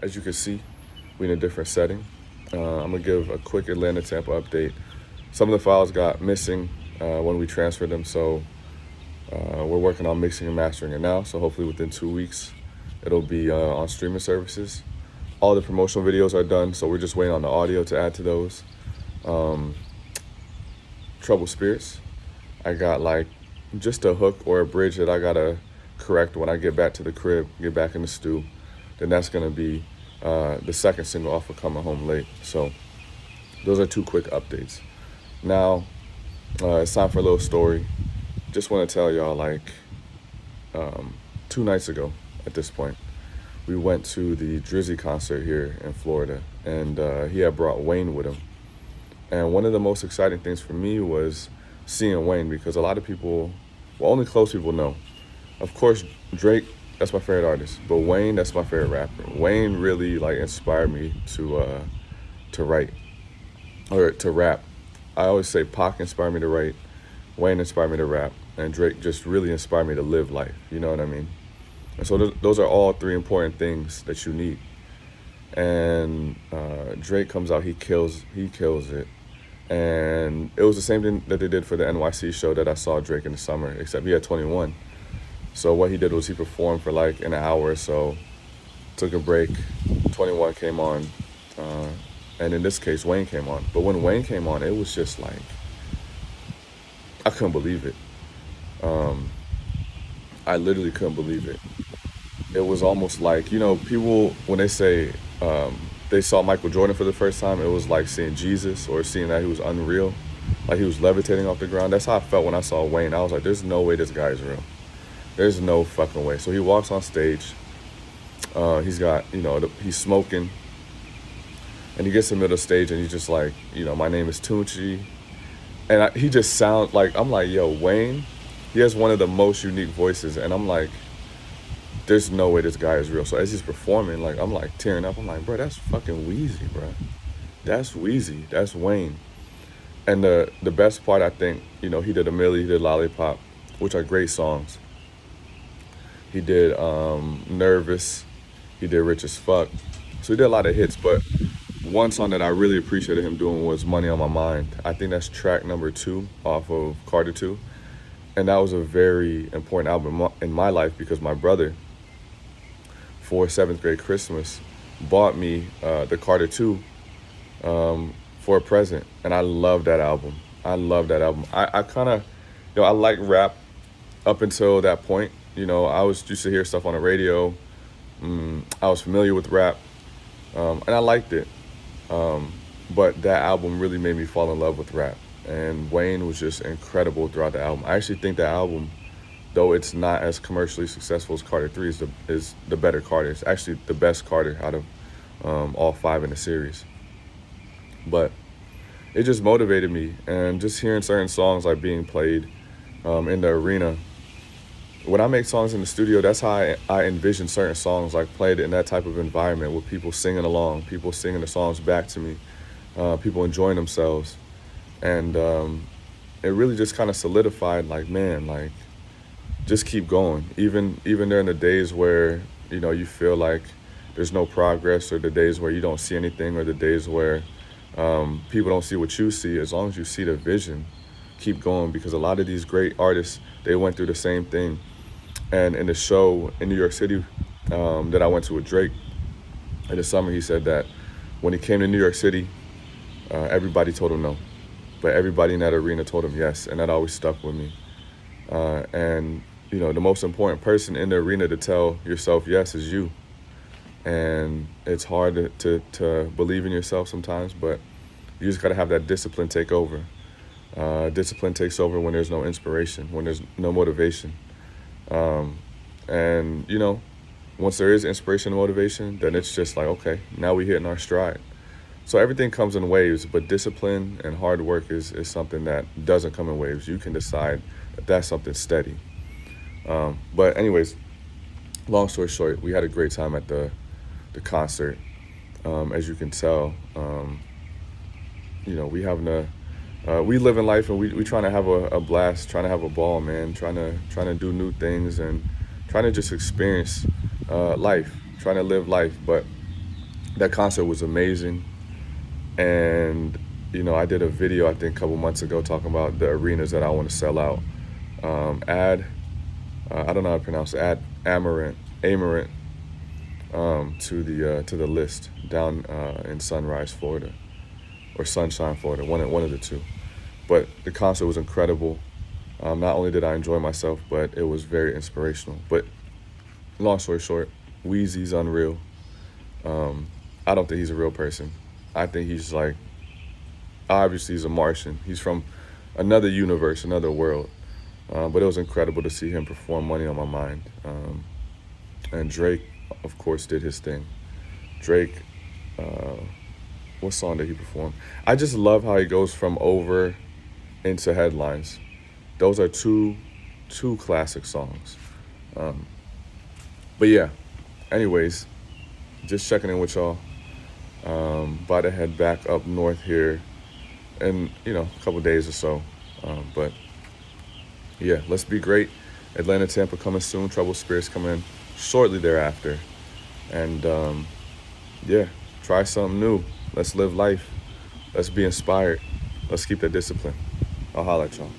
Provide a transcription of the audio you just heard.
As you can see, we're in a different setting. I'm gonna give a quick Atlanta Tampa update. Some of the files got missing when we transferred them, so we're working on mixing and mastering it now. So hopefully within 2 weeks, it'll be on streaming services. All the promotional videos are done, so we're just waiting on the audio to add to those. Trouble Spirits, I got like just a hook or a bridge that I gotta correct when I get back to the crib, get back in the stew. Then that's gonna be the second single off of Coming Home Late. So those are two quick updates. Now it's time for a little story. Just want to tell y'all, like, 2 nights ago at this point, we went to the Drizzy concert here in Florida, and he had brought Wayne with him. And one of the most exciting things for me was seeing Wayne, because a lot of people, well, only close people know. Of course, Drake, that's my favorite artist, but Wayne, that's my favorite rapper. Wayne really like inspired me to write or to rap. I always say Pac inspired me to write, Wayne inspired me to rap, and Drake just really inspired me to live life. You know what I mean? And so those are all three important things that you need. And Drake comes out, he kills it. And it was the same thing that they did for the NYC show that I saw Drake in the summer, except he had 21. So what he did was he performed for like an hour or so, took a break, 21 came on, and in this case, Wayne came on. But when Wayne came on, it was just like, I couldn't believe it. I literally couldn't believe it. It was almost like, people, when they say they saw Michael Jordan for the first time, it was like seeing Jesus or seeing that he was unreal, like he was levitating off the ground. That's how I felt when I saw Wayne. I was like, there's no way this guy is real. There's no fucking way. So he walks on stage. He's got, he's smoking. And he gets in the middle of the stage and he's just like, my name is Tunchi. And he just sounds like, I'm like, yo, Wayne, he has one of the most unique voices. And I'm like, there's no way this guy is real. So as he's performing, like, I'm like tearing up. I'm like, bro, that's fucking Wheezy, bro. That's Wheezy. That's Wayne. And the best part, I think, he did A Milli, he did Lollipop, which are great songs. He did Nervous. He did Rich as Fuck. So he did a lot of hits, but one song that I really appreciated him doing was Money on My Mind. I think that's track number 2 off of Carter 2. And that was a very important album in my life because my brother, for 7th grade Christmas, bought me the Carter 2 for a present. And I love that album. I kind of, I like rap up until that point. I was used to hear stuff on the radio. I was familiar with rap, and I liked it. But that album really made me fall in love with rap. And Wayne was just incredible throughout the album. I actually think that album, though it's not as commercially successful as Carter 3, is the better Carter. It's actually the best Carter out of all 5 in the series. But it just motivated me. And just hearing certain songs like being played in the arena. When I make songs in the studio, that's how I envision certain songs, like played in that type of environment with people singing along, people singing the songs back to me, people enjoying themselves. And it really just kind of solidified, like, man, like, just keep going. Even during the days where, you feel like there's no progress, or the days where you don't see anything, or the days where people don't see what you see, as long as you see the vision, keep going. Because a lot of these great artists, they went through the same thing. And in the show in New York City that I went to with Drake in the summer, he said that when he came to New York City, everybody told him no. But everybody in that arena told him yes, and that always stuck with me. And, the most important person in the arena to tell yourself yes is you. And it's hard to believe in yourself sometimes, but you just got to have that discipline take over. Discipline takes over when there's no inspiration, when there's no motivation. And, once there is inspiration and motivation, then it's just like, okay, now we're hitting our stride. So everything comes in waves, but discipline and hard work is something that doesn't come in waves. You can decide that that's something steady. But anyways, long story short, we had a great time at the concert. As you can tell, we live in life, and we trying to have a blast, trying to have a ball, man, trying to do new things, and trying to just experience life, trying to live life. But That concert was amazing. And, I did a video, I think, a couple months ago talking about the arenas that I want to sell out. Add, I don't know how to pronounce it, add Amarant to the list down in Sunrise, Florida, or Sunshine, Florida, one of the two. But the concert was incredible. Not only did I enjoy myself, but it was very inspirational. But long story short, Wheezy's unreal. I don't think he's a real person. I think he's like, obviously he's a Martian. He's from another universe, another world. But it was incredible to see him perform Money on My Mind. And Drake, of course, did his thing. Drake, what song did he perform? I just love how he goes from over into headlines. Those are two classic songs. But yeah, anyways, just checking in with y'all. About to head back up north here in, a couple days or so. But yeah, let's be great. Atlanta, Tampa coming soon. Troubled Spirits coming shortly thereafter. And yeah, try something new. Let's live life. Let's be inspired. Let's keep that discipline. I'll holler at y'all.